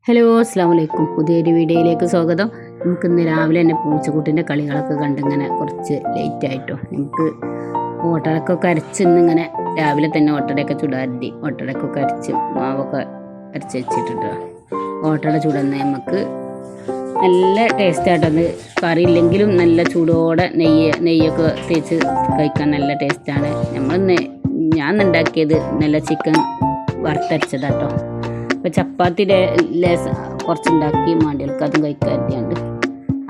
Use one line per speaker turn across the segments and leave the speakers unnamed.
Hello അസ്സാം വലൈക്കും. പുതിയൊരു വീഡിയോയിലേക്ക് സ്വാഗതം. നമുക്കിന്ന് രാവിലെ തന്നെ പൂച്ചക്കുട്ടിൻ്റെ കളികളൊക്കെ കണ്ടിങ്ങനെ കുറച്ച് ലേറ്റായിട്ടോ. നമുക്ക് ഓട്ടടക്കൊക്കെ അരച്ച് ഇന്നിങ്ങനെ രാവിലെ തന്നെ ഓട്ടടയൊക്കെ ചുടാതി ഓട്ടടക്കൊക്കെ അരച്ച് മാവൊക്കെ അരച്ച് വെച്ചിട്ടിട്ടോ. ഓട്ടട ചുടുന്ന നമുക്ക് നല്ല ടേസ്റ്റായിട്ടത്. കറി ഇല്ലെങ്കിലും നല്ല ചൂടോടെ നെയ്യൊക്കെ തേച്ച് കഴിക്കാൻ നല്ല ടേസ്റ്റാണ്. ഞാൻ ഉണ്ടാക്കിയത് നല്ല ചിക്കൻ വറുത്തരച്ചതാട്ടോ. ഇപ്പോൾ ചപ്പാത്തി കുറച്ചുണ്ടാക്കി മാണ്ടികൾക്ക് അതും കഴിക്കാറുണ്ട്.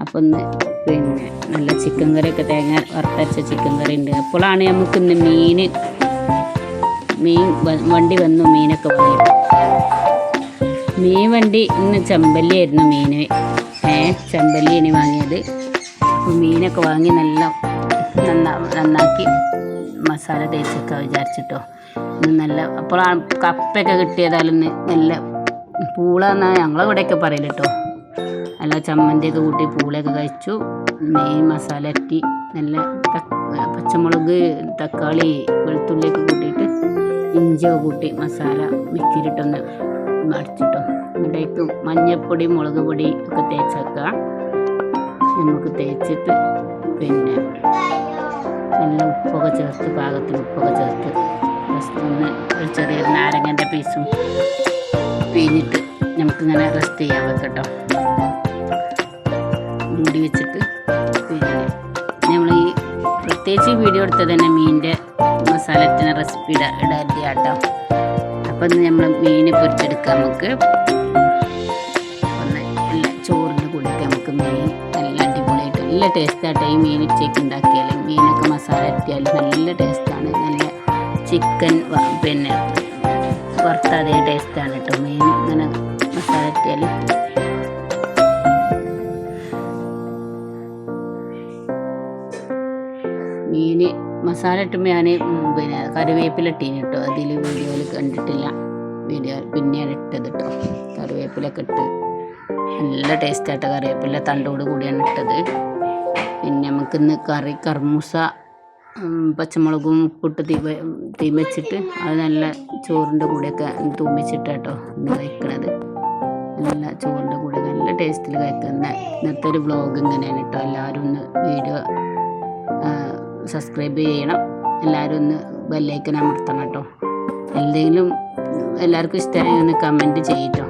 അപ്പോൾ ഇന്ന് നല്ല ചിക്കൻ കറിയൊക്കെ തേങ്ങ വറുത്തരച്ച ചിക്കൻ കറി ഉണ്ട്. അപ്പോഴാണ് നമുക്കിന്ന് മീൻ വണ്ടി വന്നു. മീനൊക്കെ വാങ്ങിയിട്ട് മീൻ വണ്ടി ഇന്ന് ചെമ്പല്ലി ആയിരുന്നു. ചെമ്പല്ലിയാണ് വാങ്ങിയത്. അപ്പോൾ മീനൊക്കെ വാങ്ങി നന്നാക്കി മസാല തേച്ചൊക്കെ വിചാരിച്ചിട്ടോ. നല്ല അപ്പോഴാണ് കപ്പയൊക്കെ കിട്ടിയതാലും നല്ല പൂള എന്നാണ് ഞങ്ങളെ ഇവിടെയൊക്കെ പറയല് കേട്ടോ. നല്ല ചമ്മന്തിയൊക്കെ കൂട്ടി പൂളയൊക്കെ കഴിച്ചു. മീൻ മസാല ഇട്ടി നല്ല പച്ചമുളക് തക്കാളി വെളുത്തുള്ളിയൊക്കെ കൂട്ടിയിട്ട് ഇഞ്ചിയൊക്കെ കൂട്ടി മസാല മിക്സിയിലിട്ടൊന്ന് അടിച്ചിട്ടോ. എന്നിട്ടേക്ക് മഞ്ഞൾപ്പൊടി മുളക് പൊടി ഒക്കെ തേച്ചേക്കുക. നമുക്ക് തേച്ചിട്ട് നല്ല ഉപ്പൊക്കെ ചേർത്ത് പാകത്തിന് ഉപ്പൊക്കെ ചേർത്ത് ഒന്ന് ഒരു ചെറിയൊരു നാരങ്ങൻ്റെ പീസും പിഴിഞ്ഞിട്ട് നമുക്കിങ്ങനെ റെസ്റ്റ് ചെയ്യാൻ വെക്കട്ടോ. മൂടി വെച്ചിട്ട് നമ്മൾ ഈ പ്രത്യേകിച്ച് വീഡിയോ എടുത്തത് തന്നെ മീനിൻ്റെ മസാലത്തിന് റെസിപ്പി ഇടാതി കേട്ടോ. അപ്പം ഇന്ന് നമ്മൾ മീൻ പൊരിച്ചെടുക്കാം. നമുക്ക് നല്ല ചോറിൻ്റെ കൂടെയൊക്കെ നമുക്ക് മീൻ നല്ല അടിപൊളിയായിട്ട് നല്ല ടേസ്റ്റായിട്ട് ഈ മീൻ ഉച്ചയ്ക്ക് ഉണ്ടാക്കിയാൽ മീനൊക്കെ മസാല എത്തിയാൽ നല്ല ടേസ്റ്റാണ്. നല്ല ചിക്കൻ വറുത്ത അതേ ടേസ്റ്റാണ് കേട്ടോ. മീൻ ഇങ്ങനെ മസാല എത്തിയാൽ മീൻ മസാല ഇട്ടുമ്പോൾ ഞാൻ കറിവേപ്പിലിട്ടീന് കേട്ടോ. അതിൽ വീഡിയോയിൽ കണ്ടിട്ടില്ല. പിന്നെയാണ് ഇട്ടത് കേട്ടോ. കറിവേപ്പിലൊക്കെ ഇട്ട് നല്ല ടേസ്റ്റായിട്ട് കറിവേപ്പില തണ്ടോട് കൂടിയാണ് ഇട്ടത്. പിന്നെ നമുക്കിന്ന് കർമൂസ പച്ചമുളകും ഉപ്പിട്ട് തീ വെച്ചിട്ട് അത് നല്ല ചോറിൻ്റെ കൂടെയൊക്കെ തൂമിച്ചിട്ട് കേട്ടോ ഇന്ന് കഴിക്കണത്. നല്ല ചോറിൻ്റെ കൂടെ നല്ല ടേസ്റ്റിൽ കഴിക്കുന്ന ഇന്നത്തെ ഒരു വ്ളോഗ് ഇങ്ങനെയാണ് കേട്ടോ. എല്ലാവരും ഒന്ന് വീഡിയോ സബ്സ്ക്രൈബ് ചെയ്യണം. എല്ലാവരും ഒന്ന് ബെല്ലൈക്കൻ അമർത്തണം കേട്ടോ. എന്തെങ്കിലും എല്ലാവർക്കും ഇഷ്ടമായി ഒന്ന് കമൻറ്റ് ചെയ്യട്ടോ.